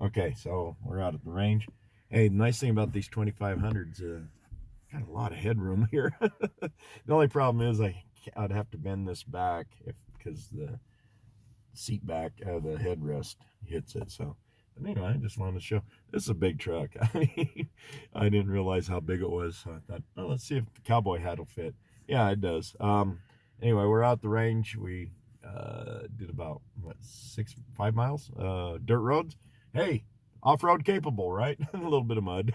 Okay, so we're out at the range. Hey, the nice thing about these 2500s, got a lot of headroom here. The only problem is I'd have to bend this back because the seat back, the headrest hits it. So, but anyway, I just wanted to show this is a big truck. I mean, I didn't realize how big it was. So I thought, oh, let's see if the cowboy hat will fit. Yeah, it does. Anyway, we're out the range. We did about what 5 miles dirt roads. Hey, off-road capable, right? A little bit of mud.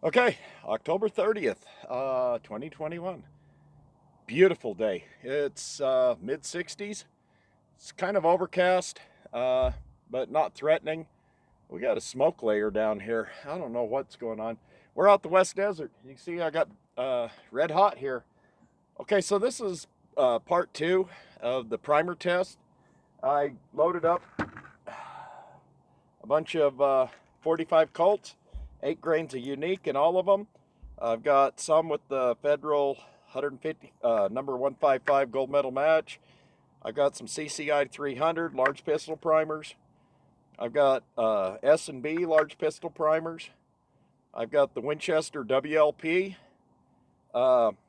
Okay, October 30th, 2021. Beautiful day. It's mid 60s. It's kind of overcast, but not threatening. We got a smoke layer down here. I don't know what's going on. We're out the West Desert. You can see I got red hot here. Okay, so this is part 2 of the primer test. I loaded up a bunch of 45 Colts, 8 grains of unique in all of them. I've got some with the Federal 150 number 155 gold medal match. I've got some CCI 300 large pistol primers. I've got S&B large pistol primers. I've got the Winchester WLP.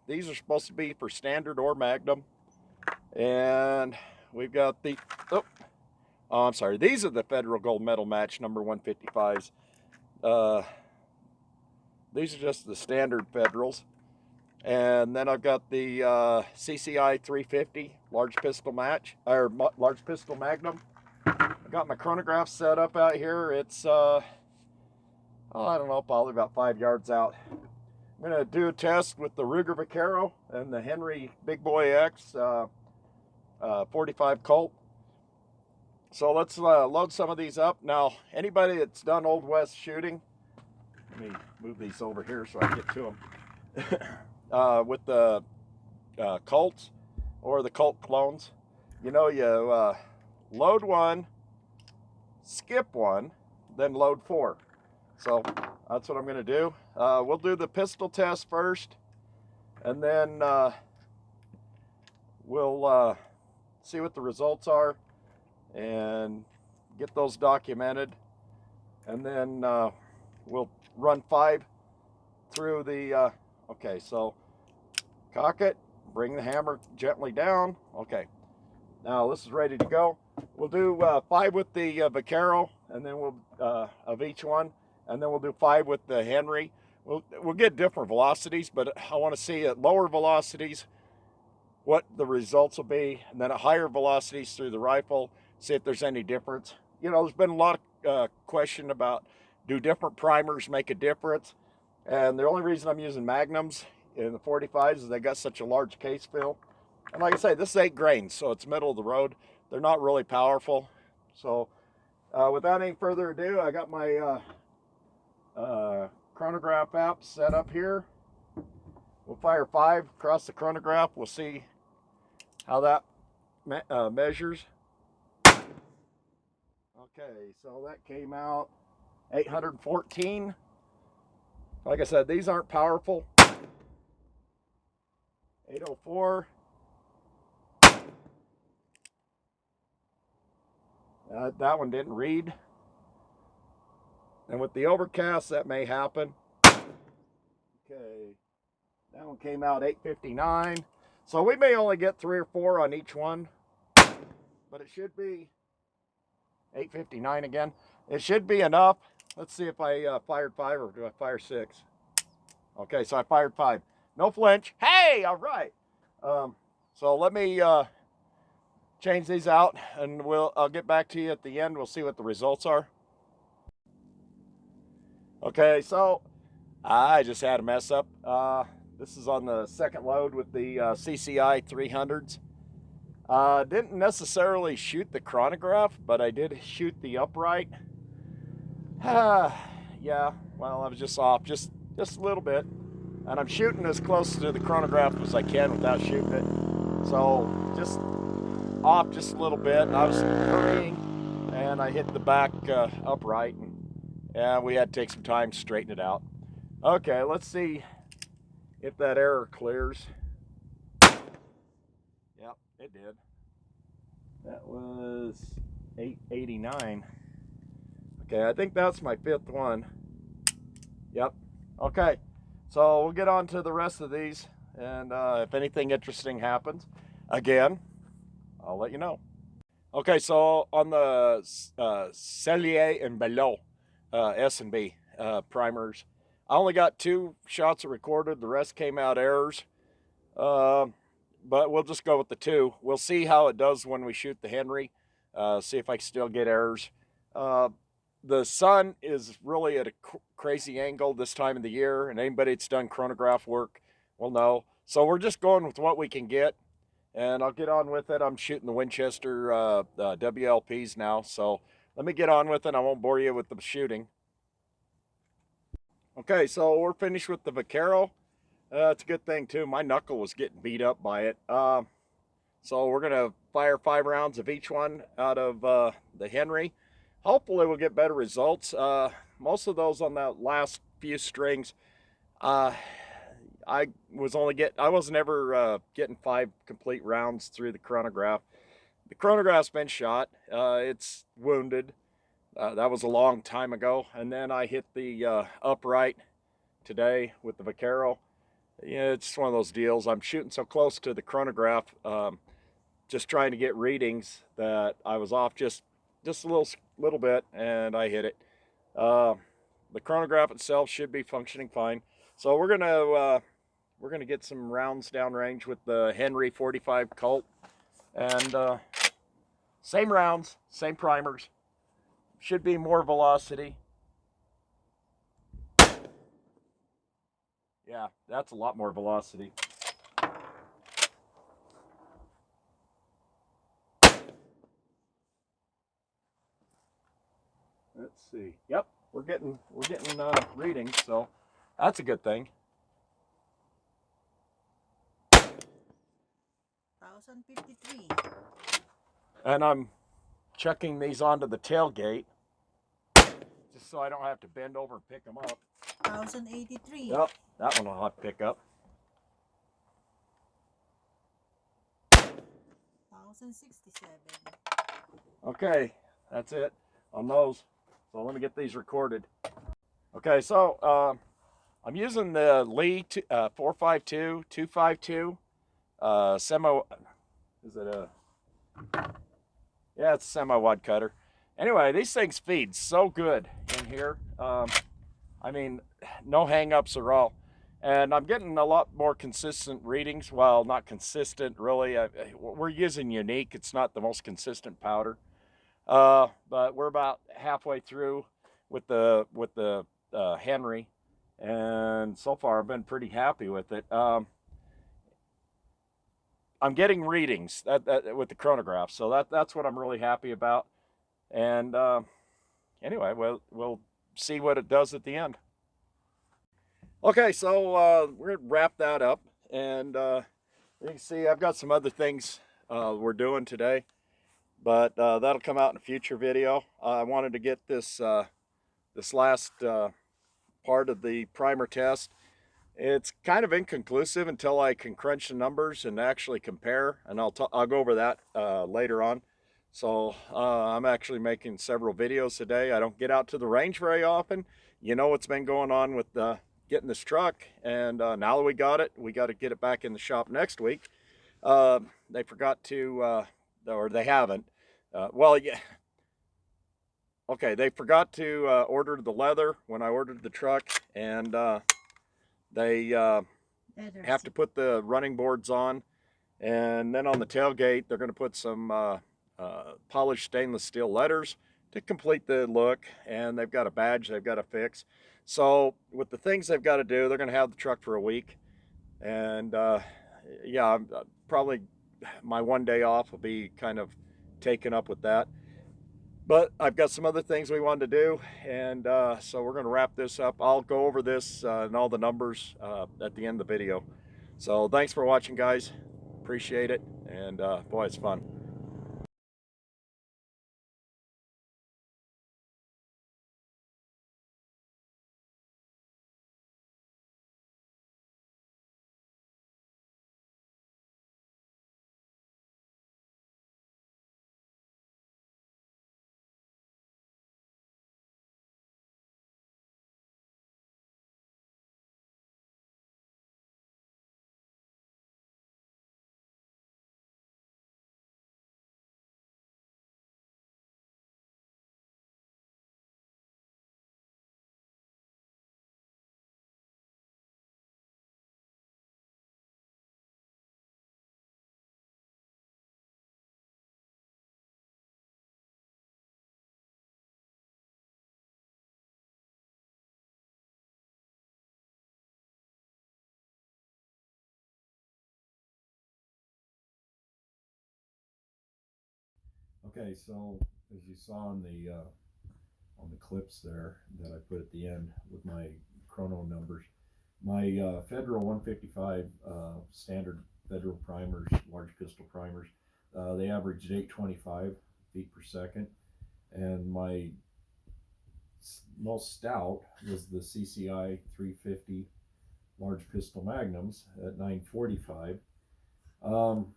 These are supposed to be for standard or Magnum. And we've got the, I'm sorry, these are the Federal Gold Medal Match number 155s. These are just the standard Federals. And then I've got the CCI 350 large pistol match, or large pistol Magnum. I've got my chronograph set up out here. It's, I don't know, probably about 5 yards out. I'm going to do a test with the Ruger Vaquero and the Henry Big Boy X 45 Colt. So let's load some of these up. Now, anybody that's done Old West shooting, let me move these over here so I can get to them. With the Colts or the Colt clones, you know, you load one, skip one, then load 4. So that's what I'm going to do. We'll do the pistol test first, and then we'll see what the results are and get those documented. And then we'll run 5 through the, okay, so cock it, bring the hammer gently down. Okay, now this is ready to go. We'll do 5 with the Vaquero, and then we'll, of each one. And then we'll do 5 with the Henry. We'll get different velocities, but I want to see at lower velocities what the results will be, and then at higher velocities through the rifle, see if there's any difference. You know, there's been a lot of question about, do different primers make a difference? And the only reason I'm using Magnums in the 45s is they got such a large case fill. And like I say, this is 8 grains, so it's middle of the road. They're not really powerful. So without any further ado, I got my chronograph app set up here. We'll fire 5 across the chronograph. We'll see how that measures. Okay, so that came out 814. Like I said, these aren't powerful. 804. That one didn't read. And with the overcast, that may happen. Okay, that one came out 859. So we may only get 3 or 4 on each one, but it should be 859 again. It should be enough. Let's see if I fired 5 or do I fire 6. Okay, so I fired 5. No flinch. Hey, all right. So let me change these out, and I'll get back to you at the end. We'll see what the results are. Okay, so I just had a mess up. This is on the second load with the CCI 300s. Didn't necessarily shoot the chronograph, but I did shoot the upright. Yeah, well, I was just off just a little bit. And I'm shooting as close to the chronograph as I can without shooting it. So just off just a little bit. I was hurrying, and I hit the back upright. And we had to take some time to straighten it out. Okay, let's see if that error clears. Yep, it did. That was 889. Okay, I think that's my 5th one. Yep. Okay, so we'll get on to the rest of these, and if anything interesting happens, again, I'll let you know. Okay, so on the Cellier and Below S&B primers, I only got 2 shots recorded. The rest came out errors. But we'll just go with the 2. We'll see how it does when we shoot the Henry. See if I can still get errors. The sun is really at a crazy angle this time of the year, and anybody that's done chronograph work will know. So we're just going with what we can get, and I'll get on with it. I'm shooting the Winchester WLPs now, so let me get on with it. I won't bore you with the shooting. Okay, so we're finished with the Vaquero. It's a good thing too. My knuckle was getting beat up by it. So we're gonna fire 5 rounds of each one out of the Henry. Hopefully we'll get better results. Most of those on that last few strings, I wasn't ever getting 5 complete rounds through the chronograph. The chronograph's been shot. It's wounded. That was a long time ago. And then I hit the upright today with the Vaquero. Yeah, it's one of those deals. I'm shooting so close to the chronograph, just trying to get readings, that I was off just a little bit, and I hit it. The chronograph itself should be functioning fine. So we're gonna get some rounds downrange with the Henry 45 Colt, and same rounds, same primers. Should be more velocity. Yeah, that's a lot more velocity. Let's see. Yep, we're getting readings, so that's a good thing. 1053. And I'm chucking these onto the tailgate just so I don't have to bend over and pick them up. 1083. Yep, that one will have to pick up. 1067. Okay, that's it on those. So let me get these recorded. Okay, so I'm using the Lee 452, 252 semi. Is it a? Yeah, it's a semi-wide cutter. Anyway, these things feed so good in here. I mean, no hang-ups at all. And I'm getting a lot more consistent readings. Well, not consistent, really. We're using Unique. It's not the most consistent powder. But we're about halfway through with the Henry. And so far, I've been pretty happy with it. I'm getting readings with the chronograph. So that's what I'm really happy about. And anyway, we'll see what it does at the end. Okay, so we're gonna wrap that up, and you can see I've got some other things we're doing today, but that'll come out in a future video. I wanted to get this this last part of the primer test. It's kind of inconclusive until I can crunch the numbers and actually compare, and I'll go over that later on. So I'm actually making several videos today. I don't get out to the range very often. You know what's been going on with getting this truck, and now that we got to get it back in the shop next week. They forgot to, or they haven't. Well, yeah. Okay, they forgot to order the leather when I ordered the truck, and they have to put the running boards on, and then on the tailgate they're going to put some polished stainless steel letters to complete the look, and they've got a badge they've got to fix. So with the things they've got to do, they're going to have the truck for a week, and yeah, probably my one day off will be kind of taken up with that. But I've got some other things we wanted to do, and so we're going to wrap this up. I'll go over this and all the numbers at the end of the video. So thanks for watching, guys. Appreciate it, and boy, it's fun. Okay, so as you saw on the clips there that I put at the end with my chrono numbers, my Federal 155 standard Federal primers, large pistol primers, they averaged 825 feet per second, and my most stout was the CCI 350 large pistol magnums at 945. Um,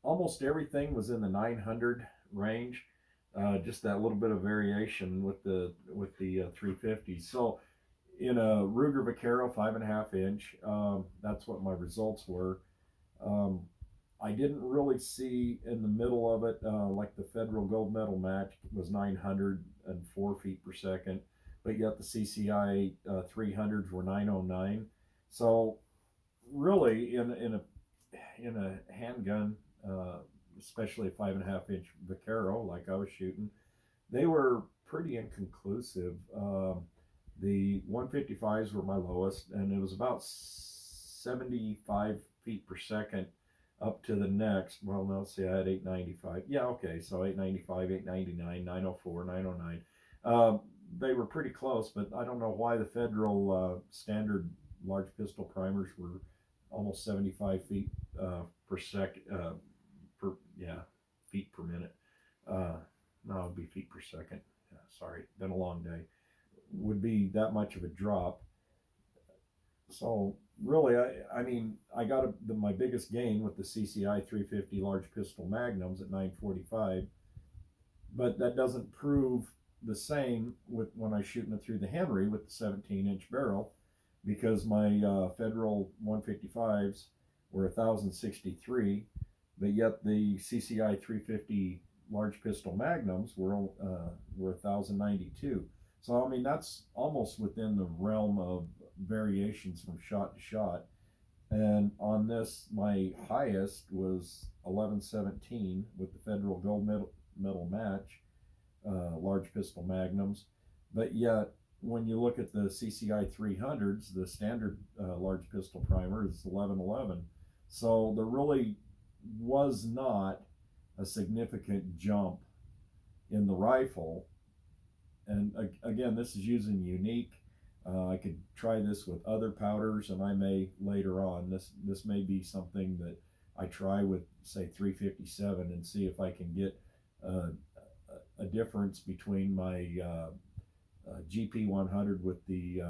Almost everything was in the 900 range. Just that little bit of variation with the 350. So in a Ruger Vaquero 5.5 inch, that's what my results were. Um, I didn't really see in the middle of it, like the federal gold medal match was 904 feet per second, but yet the CCI 300s were 909. So really, in a handgun, uh, especially a 5.5 inch Vaquero like I was shooting, they were pretty inconclusive. The 155s were my lowest, and it was about 75 feet per second up to the next. Well, no, see, I had 895. Yeah, okay, so 895, 899, 904, 909. They were pretty close, but I don't know why the federal standard large pistol primers were almost 75 feet per second, yeah, feet per minute. Uh, no, it would be feet per second. Yeah, sorry, been a long day. Would be that much of a drop. So really, I mean, I got my biggest gain with the CCI 350 large pistol magnums at 945, but that doesn't prove the same with when I shooting it through the Henry with the 17-inch barrel, because my Federal 155s were 1,063, but yet the CCI 350 large pistol magnums were 1,092. So I mean that's almost within the realm of variations from shot to shot. And on this, my highest was 1117 with the Federal Gold Medal Match large pistol magnums, but yet when you look at the CCI 300s, the standard large pistol primer is 1111. So there really was not a significant jump in the rifle. And again, this is using unique. I could try this with other powders, and I may later on. This may be something that I try with, say, 357 and see if I can get a difference between my GP 100 with the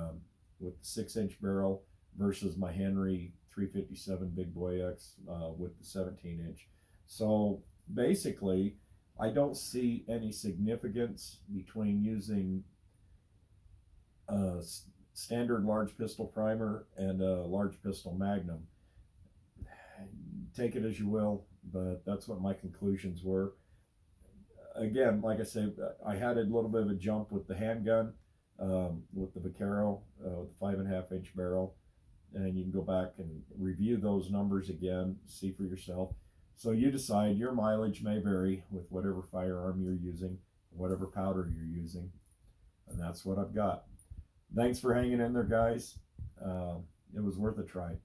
6-inch barrel versus my Henry 357 Big Boy X with the 17-inch. So basically, I don't see any significance between using a standard large pistol primer and a large pistol magnum. Take it as you will, but that's what my conclusions were. Again, like I said, I had a little bit of a jump with the handgun, with the Vaquero, with the 5.5 inch barrel, and you can go back and review those numbers again, see for yourself. So you decide. Your mileage may vary with whatever firearm you're using, whatever powder you're using, and that's what I've got. Thanks for hanging in there, guys. It was worth a try.